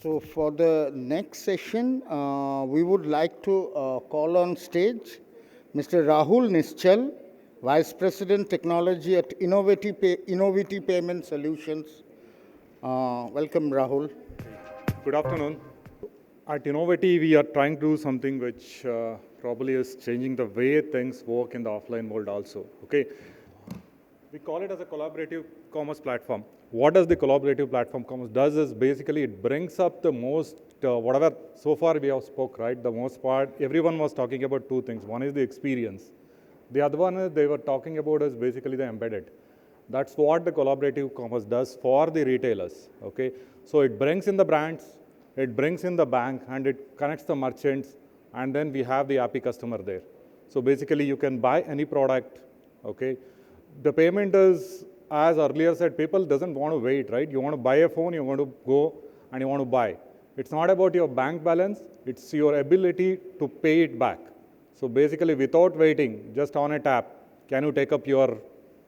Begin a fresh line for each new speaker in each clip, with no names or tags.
So for the next session, we would like to call on stage Mr. Rahul Nischal, Vice President Technology at Innoviti Payment Solutions. Welcome, Rahul.
Good afternoon. At Innoviti, we are trying to do something which probably is changing the way things work in the offline world also. Okay, we call it as a collaborative commerce platform. What does the collaborative platform commerce does is basically it brings up the most, whatever so far we have spoke, right? The most part, everyone was talking about two things. One is the experience. The other one is they were talking about is basically the embedded. That's what the collaborative commerce does for the retailers, okay? So it brings in the brands, it brings in the bank, and it connects the merchants, and then we have the happy customer there. So basically you can buy any product, okay? The payment is, as earlier said, people doesn't want to wait, right? You want to buy a phone, you want to go and you want to buy. It's not about your bank balance, it's your ability to pay it back. So basically without waiting, just on a tap, can you take up your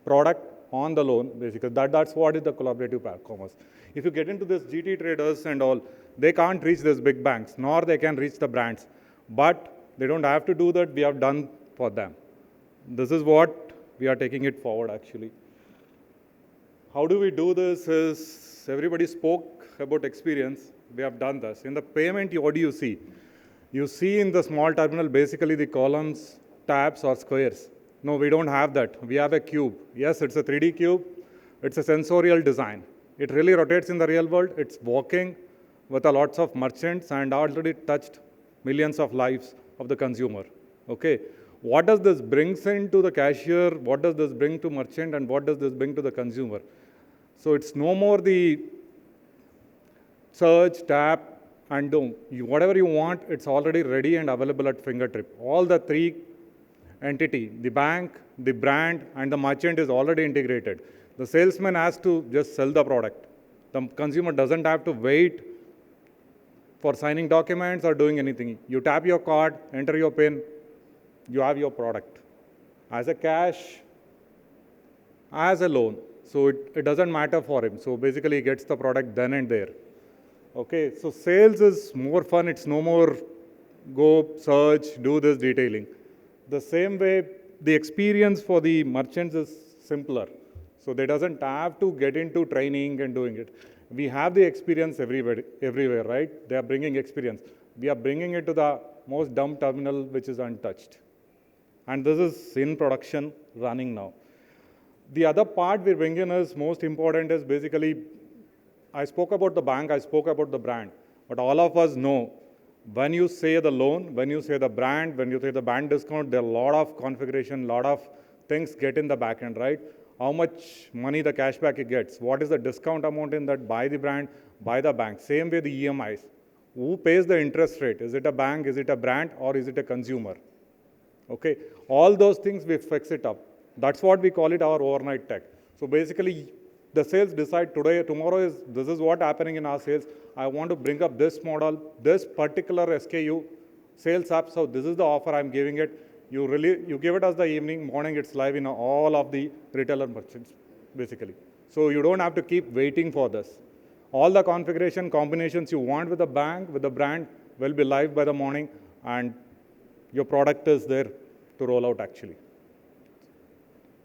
product on the loan? Basically that's what is the collaborative commerce. If you get into this GT traders and all, they can't reach these big banks, nor they can reach the brands. But they don't have to do that, we have done for them. This is what we are taking it forward actually. How do we do this is, everybody spoke about experience, we have done this. In the payment, what do you see? You see in the small terminal, basically the columns, tabs or squares. No, we don't have that. We have a cube. Yes, it's a 3D cube. It's a sensorial design. It really rotates in the real world. It's working with a lots of merchants and already touched millions of lives of the consumer. Okay. What does this bring into the cashier? What does this bring to merchant? And what does this bring to the consumer? So it's no more the search, tap, and do. Whatever you want, it's already ready and available at fingertip. All the three entity, the bank, the brand, and the merchant is already integrated. The salesman has to just sell the product. The consumer doesn't have to wait for signing documents or doing anything. You tap your card, enter your PIN, you have your product. As a cash, as a loan. So it doesn't matter for him. So basically he gets the product then and there. Okay, so sales is more fun. It's no more go search, do this detailing. The same way, the experience for the merchants is simpler. So they doesn't have to get into training and doing it. We have the experience everywhere, right? They are bringing experience. We are bringing it to the most dumb terminal, which is untouched. And this is in production running now. The other part we bring in is most important is basically, I spoke about the bank, I spoke about the brand, but all of us know when you say the loan, when you say the brand, when you say the band discount, there are a lot of configuration, lot of things get in the back end, right? How much money the cashback it gets, what is the discount amount in that by the brand, by the bank. Same way the EMIs. Who pays the interest rate? Is it a bank, is it a brand, or is it a consumer? Okay, all those things we fix it up. That's what we call it our overnight tech. So basically, the sales decide today, tomorrow this is what happening in our sales. I want to bring up this model, this particular SKU, sales up. So this is the offer I'm giving it. You give it as the evening, morning it's live in all of the retailer merchants, basically. So you don't have to keep waiting for this. All the configuration combinations you want with the bank, with the brand will be live by the morning, and your product is there to roll out actually.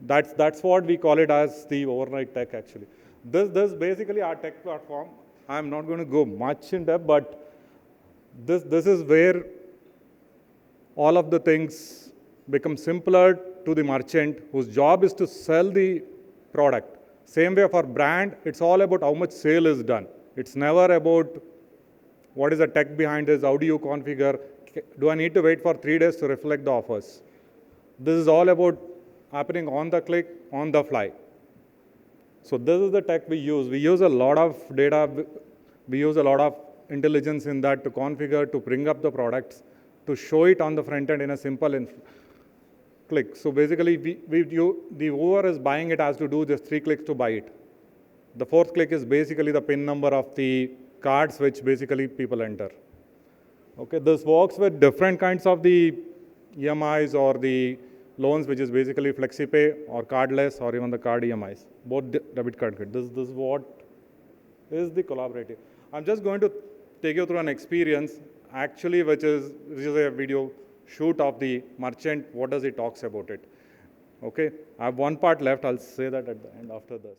That's what we call it as the overnight tech actually. This basically our tech platform. I'm not going to go much in depth, but this is where all of the things become simpler to the merchant whose job is to sell the product. Same way for brand, it's all about how much sale is done. It's never about what is the tech behind this, how do you configure, do I need to wait for 3 days to reflect the offers? This is all about happening on the click, on the fly. So this is the tech we use. We use a lot of data, we use a lot of intelligence in that to configure, to bring up the products, to show it on the front end in a simple click. So basically, the whoever is buying it has to do just 3 clicks to buy it. The 4th click is basically the PIN number of the cards which basically people enter. Okay, this works with different kinds of the EMIs or the loans, which is basically FlexiPay or cardless or even the card EMIs, both debit card. This is what is the collaborative. I'm just going to take you through an experience actually which is a video shoot of the merchant. What does he talks about it? Okay, I have one part left. I'll say that at the end after this.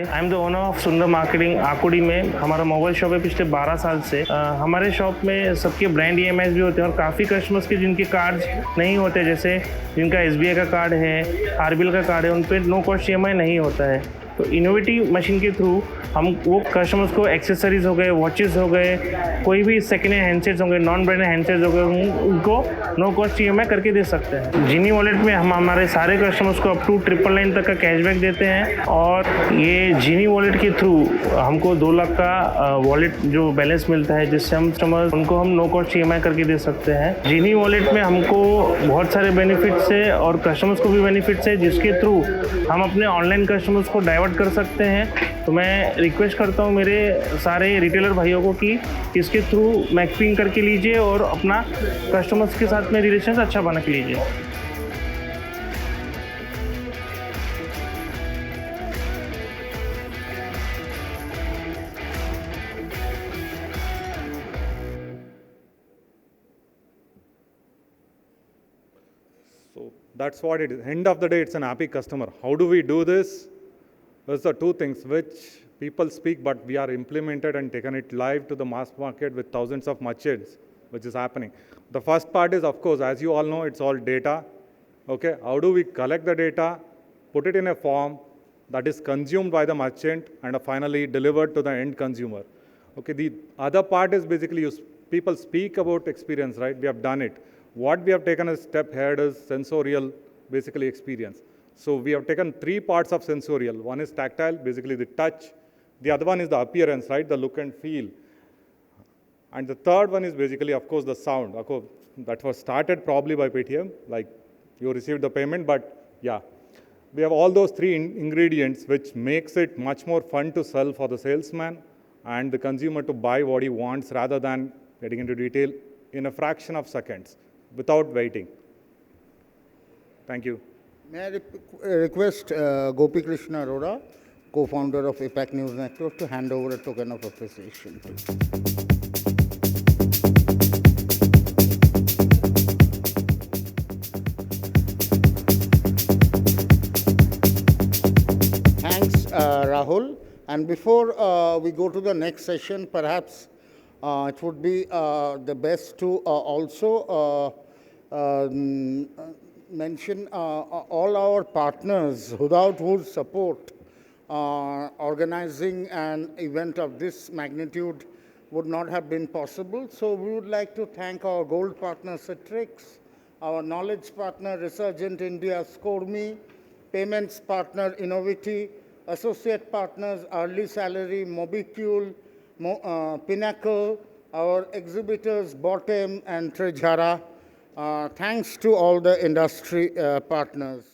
I am the owner of सुंदर marketing आकुड़ी में। हमारा mobile shop है पिछले 12 साल से। हमारे shop में सबके ब्रांड EMIs भी होते हैं और काफ़ी कस्टमर्स के जिनके कार्ड्स नहीं होते, जैसे जिनका SBI का कार्ड है, RBL का कार्ड है, उन पर नो कॉस्ट EMI नहीं होता है। तो इनोवेटी मशीन के थ्रू हम वो कस्टमर्स को एक्सेसरीज हो गए, वॉचेस हो गए, कोई भी सेकेंड हैंड हैंडसेट्स होंगे, नॉन ब्रांडेड हैंडसेट्स हो गए, उनको नो कॉस्ट EMI करके दे सकते हैं। जीनी वॉलेट में हम हमारे सारे कस्टमर्स को अप टू 999 तक का कैशबैक देते हैं और ये जीनी वॉलेट के थ्रू हमको 2 लाख का वॉलेट जो बैलेंस मिलता है, जिससे हम कस्टमर्स उनको हम नो कॉस्ट EMI करके दे सकते हैं। जीनी वॉलेट में हमको बहुत सारे बेनिफिट्स है और कस्टमर्स को भी बेनिफिट्स है, जिसके थ्रू हम अपने ऑनलाइन कस्टमर्स को डाइवर्ट कर सकते हैं। तो मैं रिक्वेस्ट करता हूँ मेरे सारे रिटेलर भाइयों को कि इसके थ्रू मैक्सिंग करके लीजिए और अपना कस्टमर्स के साथ में रिलेशन अच्छा बना के लीजिए।
So that's what it is. End of the day, it's an happy customer. How do we do this? There's the two things which people speak, but we are implemented and taken it live to the mass market with thousands of merchants, which is happening. The first part is, of course, as you all know, it's all data. Okay, how do we collect the data, put it in a form that is consumed by the merchant and finally delivered to the end consumer? Okay, the other part is basically people speak about experience, right? We have done it. What we have taken a step ahead is sensorial, basically experience. So we have taken 3 parts of sensorial. One is tactile, basically the touch. The other one is the appearance, right? The look and feel. And the third one is basically, of course, the sound. Of course, that was started probably by Paytm, like you received the payment, but yeah. We have all those 3 ingredients, which makes it much more fun to sell for the salesman and the consumer to buy what he wants rather than getting into detail in a fraction of seconds without waiting. Thank you.
May I request Gopi Krishna Arora, co-founder of APAC News Network, to hand over a token of appreciation. Thanks, Rahul. And before we go to the next session, perhaps it would be the best to also mention all our partners without whose support organizing an event of this magnitude would not have been possible. So we would like to thank our gold partner Citrix, our knowledge partner Resurgent India ScoreMe, payments partner Innoviti, associate partners Early Salary, Mobicule, Pinnacle, our exhibitors Bottom and Trejara. Thanks to all the industry partners.